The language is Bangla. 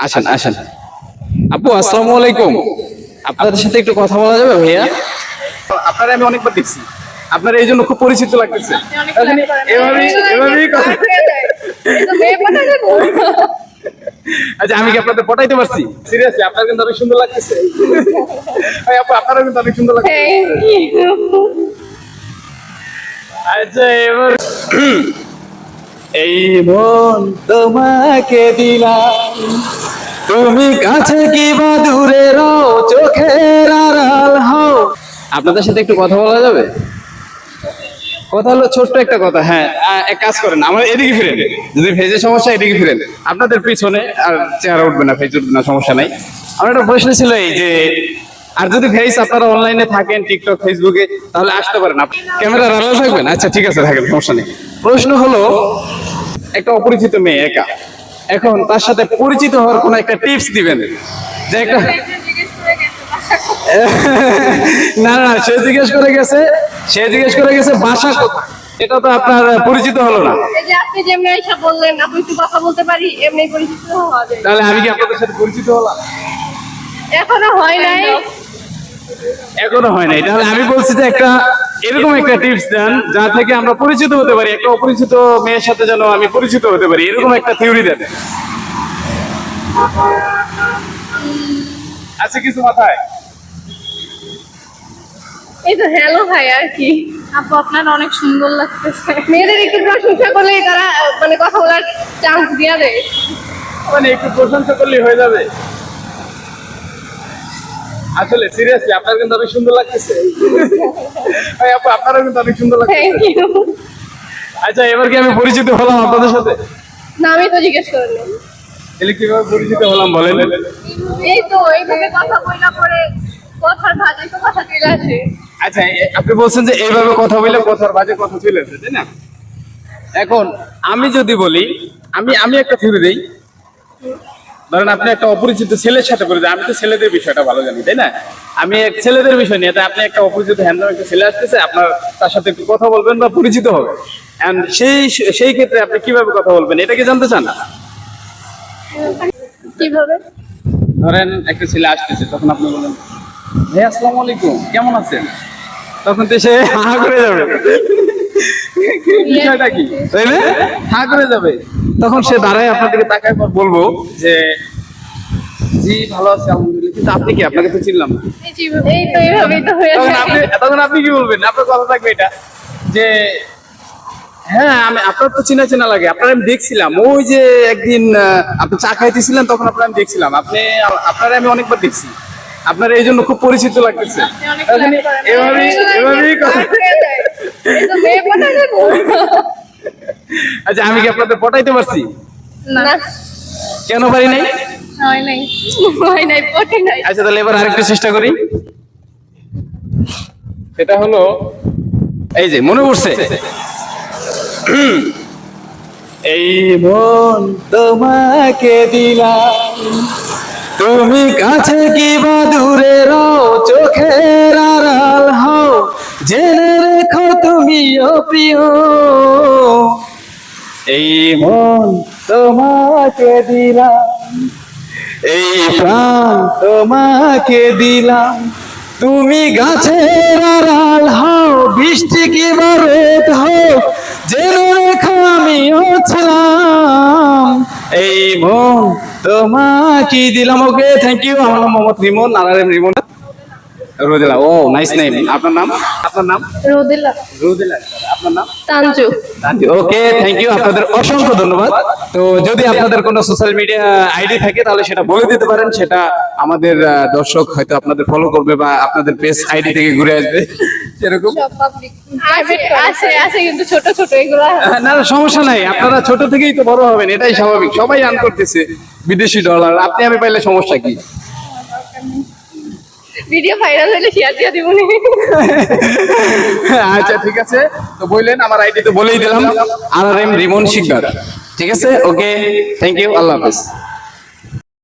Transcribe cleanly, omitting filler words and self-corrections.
আসেন আসেন। আপু আসসালামু আলাইকুম, আপনাদের সাথে একটু কথা বলা যাবে ভাইয়া? আপনারা আমি অনেকবার দেখছি, আপনার এই জন্য খুব পরিচিত লাগতেছে। আচ্ছা, আমি কি আপনাদের পটাইতে পারছি? সিরিয়াসলি আপনার কিন্তু অনেক সুন্দর লাগতেছে। ভাই আপু আপনারও কিন্তু অনেক সুন্দর লাগছে। আচ্ছা এবার এই মন তোমাকে দিলাম, তুমি কাছে কি বা দূরে রও, চোখের আড়াল হও। আপনাদের সাথে একটু কথা বলা যাবে? কথা হলো ছোট্ট একটা কথা। হ্যাঁ, এক কাজ করেন, আমার এদিকে ফিরেন, যদি ভেজে সমস্যা এদিকে ফিরেন, আপনাদের পিছনে আর চেহারা উঠবে না, ভেজ উঠবে না, সমস্যা নাই। আমার একটা প্রশ্ন ছিল এই যে, আর যদি ফেস আপনারা অনলাইনে থাকেন টিকটক ফেসবুকে তাহলে আসতে পারেন, ক্যামেরার আড়ালে থাকবেন। আচ্ছা ঠিক আছে, থাকেন, সমস্যা নেই। প্রশ্ন হলো, একটা অপরিচিত মেয়ে একা, এখন তার সাথে পরিচিত হওয়ার কোন একটা টিপস দিবেন যে একটা না না, সে জিজ্ঞেস করে গেছে বাসা কোথায়, এটা তো আপনার পরিচিত হলো না। এই যে আপনি যেমনি এসে বললেন আপনি একটু কথা বলতে পারি, এমনি পরিচিত হওয়া যায়। তাহলে আমি কি আপনাদের সাথে পরিচিত হলাম? এখনো হয় নাই। এখনো হয় নাই। তাহলে আমি বলছি যে একটা এরকম একটা টিপস দেন যা থেকে আমরা পরিচিত হতে পারি, একটা অপরিচিত মেয়ের সাথে যেন আমি পরিচিত হতে পারি, এরকম একটা থিওরি দেন। আছে কিছু মাথায়? এই তো হ্যালো ভাই, আর কি আপু আপনার অনেক সুন্দর লাগতেছে। মেয়েদের একটু প্রশংসা করলেই তারা মানে কথা বলার চান্স দিয়া দেয়। মানে একটু প্রশংসা করলেই হয়ে যাবে? আসলে সিরিয়াসলি আপনার কিন্তু অনেক সুন্দর লাগতেছে। ভাই আপু আপনারও কিন্তু অনেক সুন্দর লাগছে। Thank you. আচ্ছা এবার কি আমি পরিচিত হলাম আপনাদের সাথে? না, আমি তো জিজ্ঞেস করিনি। তাহলে কিভাবে পরিচিত হলাম বলেন? এই তো এইভাবে কথা বললা পরে কথার ভাজে তো কথা চলে আসে। আচ্ছা আপনি বলছেন যে এইভাবে কথা বললে কথার বাজে কথা চলে আসে, তাই না? এখন আমি যদি বলি, আমি একটা থিওরি দেই। ধরেন আপনি একটা অপরিচিত ছেলের সাথে পরিচিত, আমি তো ছেলেদের বিষয়টা ভালো জানি, তাই না? আমি এক ছেলেদের বিষয় নিয়ে, তাই আপনি একটা অপরিচিত হ্যান্ডসাম একটা ছেলে আসতেছে, আপনার তার সাথে একটু কথা বলবেন বা পরিচিত হবে, এন্ড সেই ক্ষেত্রে আপনি কিভাবে কথা বলবেন এটা কি জানতে চান? কিভাবে? ধরেন একটা ছেলে আসতেছে, তখন আপনি বলেন ভাই আসসালামু আলাইকুম, কেমন আছেন? তখন তো সে হা করে যাবে। বিষয়টা কি, তাই না? হা করে যাবে। তখন সে দাঁড়ায় আপনার দিকে তাকায়, পর বলবো যে জি ভালো আছি আলহামদুলিল্লাহ, কিন্তু আপনি কি, আপনাকে তো চিনলাম না। এই তো এইভাবেই তো হয়ে তখন আপনি কি বলবেন? আপনার কথা থাকবে এটা যে হ্যাঁ আমি আপনার তো চেনা চেনা লাগে, আপনার আমি দেখছিলাম ওই যে একদিন আপনি চা খাইতেছিলেন, তখন আপনার আমি দেখছিলাম, আপনার আমি অনেকবার দেখছি, আপনার এই জন্য খুব পরিচিত লাগতেছে। এভাবেই কথা। আচ্ছা আমি কি আপনাদের পটাইতে পারছি? না, কেন পারি নাই? হয় নাই, হয় নাই, পটে নাই। আচ্ছা তাহলে এবার আরেকটু চেষ্টা করি। সেটা হলো এই যে মনে পড়ছে, এই মন তোমাকে দিলাম, তুমি কাছে কি বা দূরে রও, চোখের আড়াল হও, জেনে রেখো তুমিও প্রিয়, এই মন তোমাকে দিলাম, এই প্রাণ তোমাকে দিলাম, তুমি গাছের আড়াল হও, বৃষ্টি কি বা রোদ হও, জেনে রেখো আমিও ছিলাম, এই মন তোমাকে দিলাম। ওকে, থ্যাংক ইউ। আমার নাম মোহাম্মদ রিমন, নারায়ণ রিমন রোদেলা। ও নাইস নেম। আপনার নাম? রোদেলা। রোদেলা। আপনার নাম? তানজু। ওকে, থ্যাংক ইউ। আপনাদের অসংখ্য ধন্যবাদ। তো যদি আপনাদের কোনো সোশ্যাল মিডিয়া আইডি থাকে তাহলে সেটা বলে দিতে পারেন, সেটা আমাদের দর্শক হয়তো আপনাদের ফলো করবে বা আপনাদের পেজ আইডি থেকে ঘুরে আসবে, সেরকম। সব পাবলিক আছে আছে, কিন্তু ছোট ছোট এগুলা। না সমস্যা নাই, আপনারা ছোট থেকেই তো বড় হবেন, এটাই স্বাভাবিক। সবাই আর্ন করতেছে বিদেশি ডলার, আপনি আমি পাইলে সমস্যা কি? ভিডিও ভাইরাল হলে শেয়ার দিয়ে দিব। আচ্ছা ঠিক আছে, তো বললেন আমার আইডি তো বলেই দিলাম, RRM রিমন শিকদার। ঠিক আছে, ওকে, থ্যাংক ইউ, আল্লাহ হাফেজ।